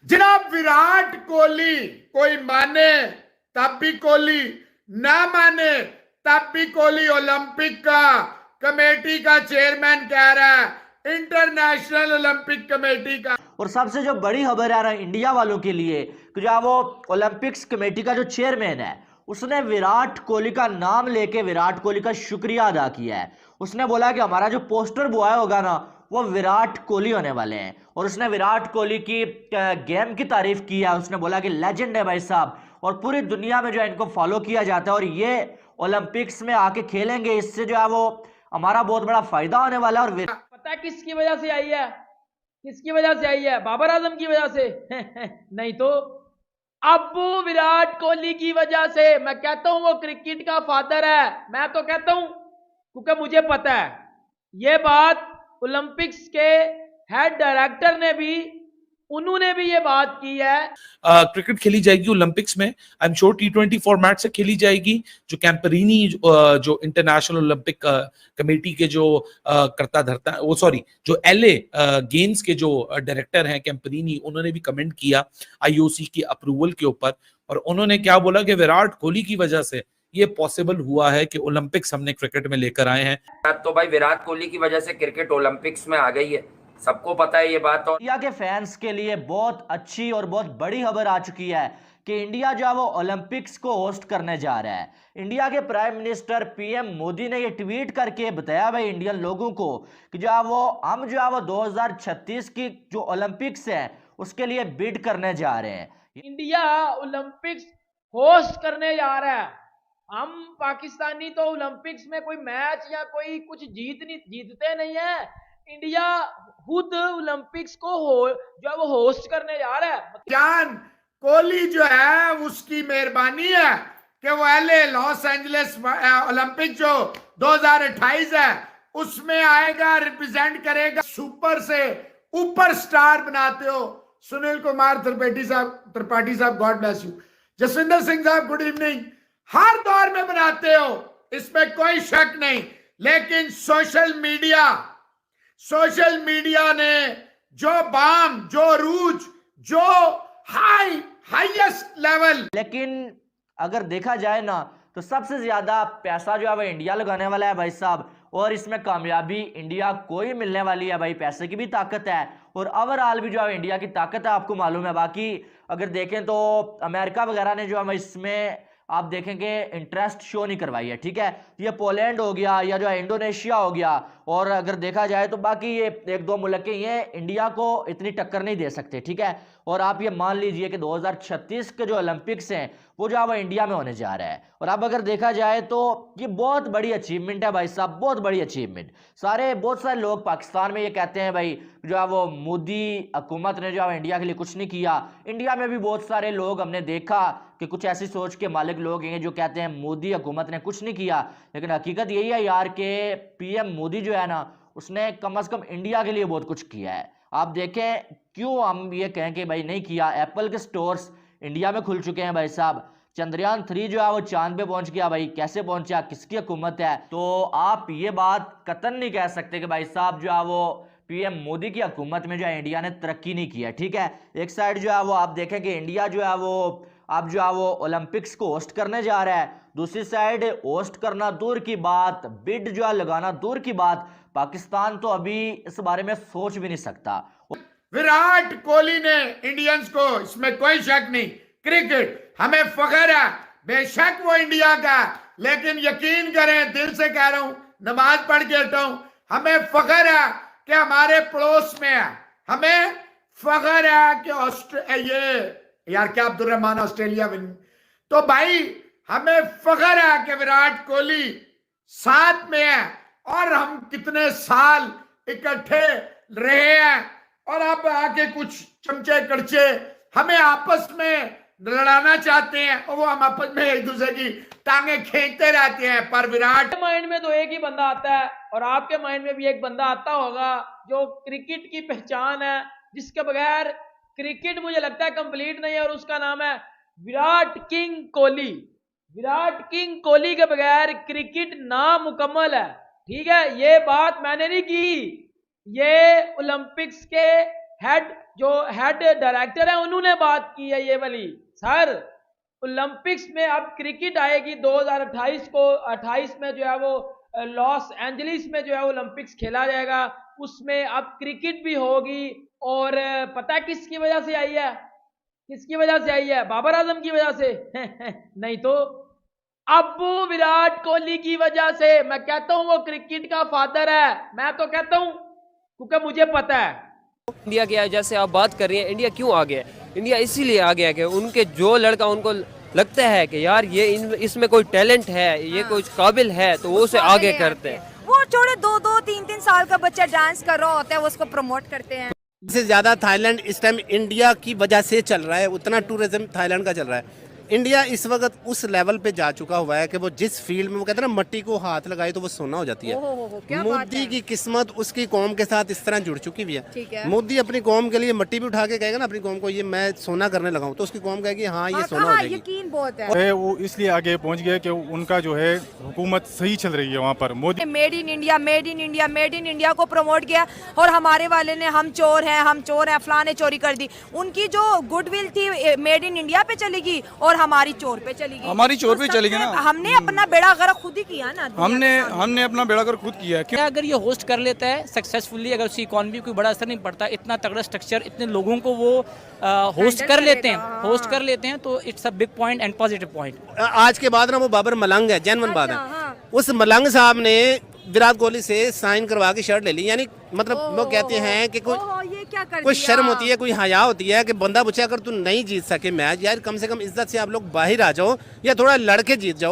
जनाब विराट कोहली कोई माने तब भी कोहली, ना माने तब भी कोहली ओलंपिक का कमेटी का चेयरमैन कह रहा है, इंटरनेशनल ओलंपिक कमेटी का। और सबसे जो बड़ी खबर आ रहा है इंडिया वालों के लिए कि जो वो ओलंपिक्स कमेटी का जो चेयरमैन है उसने विराट कोहली का नाम लेके विराट कोहली का शुक्रिया अदा किया है। उसने बोला कि हमारा जो पोस्टर बॉय होगा ना वो विराट कोहली होने वाले हैं। और उसने विराट कोहली की गेम की तारीफ की है। उसने बोला कि लेजेंड है भाई साहब और पूरी दुनिया में जो है इनको फॉलो किया जाता है और ये ओलंपिक्स में आके खेलेंगे, इससे जो है वो हमारा बहुत बड़ा फायदा होने वाला है। और पता है किसकी वजह से आई है? किसकी वजह से आई है? बाबर आजम की वजह से? नहीं तो अब विराट कोहली की वजह से। मैं कहता हूं वो क्रिकेट का फादर है, मैं तो कहता हूं, क्योंकि मुझे पता है ये बात। ओलंपिक्स के हेड डायरेक्टर ने भी, उन्होंने भी ये बात की है। क्रिकेट खेली जाएगी ओलंपिक्स में, I am sure T20 format से खेली जाएगी। जो कैंपरिनी जो इंटरनेशनल ओलंपिक कमेटी के जो करता धरता वो सॉरी जो LA गेम्स के जो डायरेक्टर हैं कैंपरिनी, उन्होंने भी कमेंट किया IOC की अप्रूवल के ऊपर। और उन्होंने क्या बोला कि विराट कोहली की वजह से ये पॉसिबल हुआ है कि ओलंपिक्स हमने क्रिकेट में लेकर आए हैं। तो भाई विराट कोहली की वजह से क्रिकेट ओलंपिक्स में आ गई है, सबको पता है ये बात। और इंडिया के फैंस के लिए बहुत अच्छी और बहुत बड़ी खबर आ चुकी है कि इंडिया जो है वो ओलंपिक्स को होस्ट करने जा रहा है। इंडिया के प्राइम मिनिस्टर PM मोदी ने ये ट्वीट करके बताया भाई इंडियन लोगों को कि जो है वो हम जो है वो 2036 की जो ओलंपिक्स है उसके लिए बिड करने जा रहे हैं। इंडिया ओलंपिक्स होस्ट करने जा रहा है। हम पाकिस्तानी तो ओलंपिक्स में कोई मैच या कोई कुछ जीतते नहीं है। इंडिया खुद ओलंपिक्स को जो है वो होस्ट करने जा रहा है। जान कोहली जो है उसकी मेहरबानी है कि वो LA लॉस एंजलिस ओलंपिक जो 2028 है उसमें आएगा, रिप्रेजेंट करेगा। सुपर से ऊपर स्टार बनाते हो सुनील कुमार त्रिपाठी साहब, god bless you. Jaswinder Singh साहब, गुड इवनिंग। हर दौर में बनाते हो, इसमें कोई शक नहीं। लेकिन सोशल मीडिया ने जो बाम, जो रूज, जो हाईएस्ट लेवल। लेकिन अगर देखा जाए ना तो सबसे ज्यादा पैसा जो है वो इंडिया लगाने वाला है भाई साहब। और इसमें कामयाबी इंडिया को ही मिलने वाली है भाई। पैसे की भी ताकत है और ओवरऑल भी जो है इंडिया की ताकत है, आपको मालूम है। बाकी अगर देखें तो अमेरिका वगैरह ने जो है इसमें आप देखेंगे इंटरेस्ट शो नहीं करवाई है, ठीक है। ये पोलैंड हो गया या जो है इंडोनेशिया हो गया। और अगर देखा जाए तो बाकी ये एक दो मुल्क ये इंडिया को इतनी टक्कर नहीं दे सकते, ठीक है। और आप ये मान लीजिए कि 2036 के जो ओलंपिक्स हैं वो जो है वो इंडिया में होने जा रहा है। और अब अगर देखा जाए तो ये बहुत बड़ी अचीवमेंट है भाई साहब, बहुत बड़ी अचीवमेंट। बहुत सारे लोग पाकिस्तान में ये कहते हैं भाई जो है वो मोदी हुकूमत ने जो है इंडिया के लिए कुछ नहीं किया। इंडिया में भी बहुत सारे लोग हमने देखा कि कुछ ऐसी सोच के मालिक लोग हैं जो कहते हैं मोदी हुकूमत ने कुछ नहीं किया। लेकिन हकीकत यही है यार कि PM मोदी जो है ना उसने कम से कम इंडिया के लिए बहुत कुछ किया है। आप देखें क्यों हम ये कहें कि भाई नहीं किया। एप्पल के स्टोर्स इंडिया में खुल चुके हैं भाई साहब। चंद्रयान 3 जो है वो चांद पे पहुंच गया भाई। कैसे पहुंचा, किसकी हुकूमत है? तो आप ये बात कतन नहीं कह सकते कि भाई साहब जो है वो PM मोदी की हुकूमत में जो है इंडिया ने तरक्की नहीं किया, ठीक है। एक साइड जो है वो आप देखें कि इंडिया जो है वो अब जो है वो ओलंपिक्स को होस्ट करने जा रहा है। दूसरी साइड होस्ट करना दूर की बात, बिड जो है लगाना दूर की बात, पाकिस्तान तो अभी इस बारे में सोच भी नहीं सकता। विराट कोहली ने इंडियंस को, इसमें कोई शक नहीं, क्रिकेट हमें फख्र है। बेशक वो इंडिया का, लेकिन यकीन करें, दिल से कह रहा हूं, नमाज पढ़ के हटाऊं, हमें फख्र है कि हमारे पड़ोस में है। हमें फख्र है कि ये यार क्या अब्दुल रहमान ऑस्ट्रेलिया विन। तो भाई हमें फख्र है कि विराट कोहली साथ में है और हम कितने साल इकट्ठे रहे हैं। और अब आके कुछ चमचे कड़चे हमें आपस में लड़ाना चाहते हैं और वो हम आपस में एक दूसरे की टांगे खींचते रहते हैं। पर विराट माइंड में तो एक ही बंदा आता है और आपके माइंड में भी एक बंदा आता होगा जो क्रिकेट की पहचान है, जिसके बगैर क्रिकेट मुझे लगता है कंप्लीट नहीं है, और उसका नाम है विराट किंग कोहली। विराट किंग कोहली के बगैर क्रिकेट नामुकम्मल है, ठीक है। ये बात मैंने नहीं की, ये ओलंपिक्स के हेड जो हेड डायरेक्टर है उन्होंने बात की है ये वाली। सर ओलंपिक्स में अब क्रिकेट आएगी 2028 को, 28 में जो है वो लॉस एंजलिस में जो है ओलंपिक्स खेला जाएगा, उसमें अब क्रिकेट भी होगी। और पता है किसकी वजह से आई है? किसकी वजह से आई है? बाबर आजम की वजह से नहीं तो अब्बू विराट कोहली की वजह से। मैं कहता हूं वो क्रिकेट का फादर है, मैं तो कहता हूं, क्योंकि मुझे पता है। इंडिया की जैसे आप बात कर रही हैं, इंडिया क्यों आ गया? इंडिया इसीलिए आ गया कि उनके जो लड़का उनको लगता है कि यार ये इसमें कोई टैलेंट है, ये कोई काबिल है, तो वो उसे आगे करते हैं। वो छोड़े 2-2, 3-3 साल का बच्चा डांस कर रहा होता है, वो उसको प्रमोट करते हैं। से ज्यादा थाईलैंड इस टाइम इंडिया की वजह से चल रहा है, उतना टूरिज्म थाईलैंड का चल रहा है। इंडिया इस वक्त उस लेवल पे जा चुका हुआ है कि वो जिस फील्ड में वो कहते हैं ना मट्टी को हाथ लगाए तो वो सोना हो जाती है। क्या बात मोदी है। की किस्मत उसकी कौम के साथ इस तरह जुड़ चुकी हुई ठीक है। है। मोदी अपनी कौम के लिए मट्टी भी उठा के कहेगा ना अपनी कौम को ये मैं सोना करने लगा हूँ, तो उसकी कौम कहेगी हाँ ये सोना हो जाएगी। यकीन बहुत है। वो इसलिए आगे पहुंच गया कि उनका जो है हुकूमत सही चल रही है वहाँ पर। Modi made in India, made in India, made in India को प्रमोट किया, और हमारे वाले ने हम चोर हैं, फलां ने चोरी कर दी। उनकी जो गुडविल थी मेड इन इंडिया पे चलेगी और हमारी चोर पे चलेगी। हमारी चोर पे चलेगी ना। हमने अपना बेड़ा गर्क खुद ही किया ना। हमने अपना बेड़ा गर्क खुद किया है। क्या अगर ये होस्ट कर लेता है सक्सेसफुली, अगर उसकी इकॉनमी कोई बड़ा असर नहीं पड़ता, इतना तगड़ा स्ट्रक्चर, इतने लोगों को वो होस्ट कर लेते हैं, तो it's a big point and positive point. आज के बाद ना वो बाबर मलंग है, जेन्युइन बात है। उस मलंग साहब ने विराट कोहली से साइन करवा के शर्ट ले ली, यानी मतलब वो कहते हैं कि कोई शर्म होती है, कोई हया होती है कि बंदा पूछे अगर तू नहीं जीत सके मैच, यार कम से कम इज्जत से आप लोग बाहर आ जाओ या थोड़ा लड़के जीत जाओ।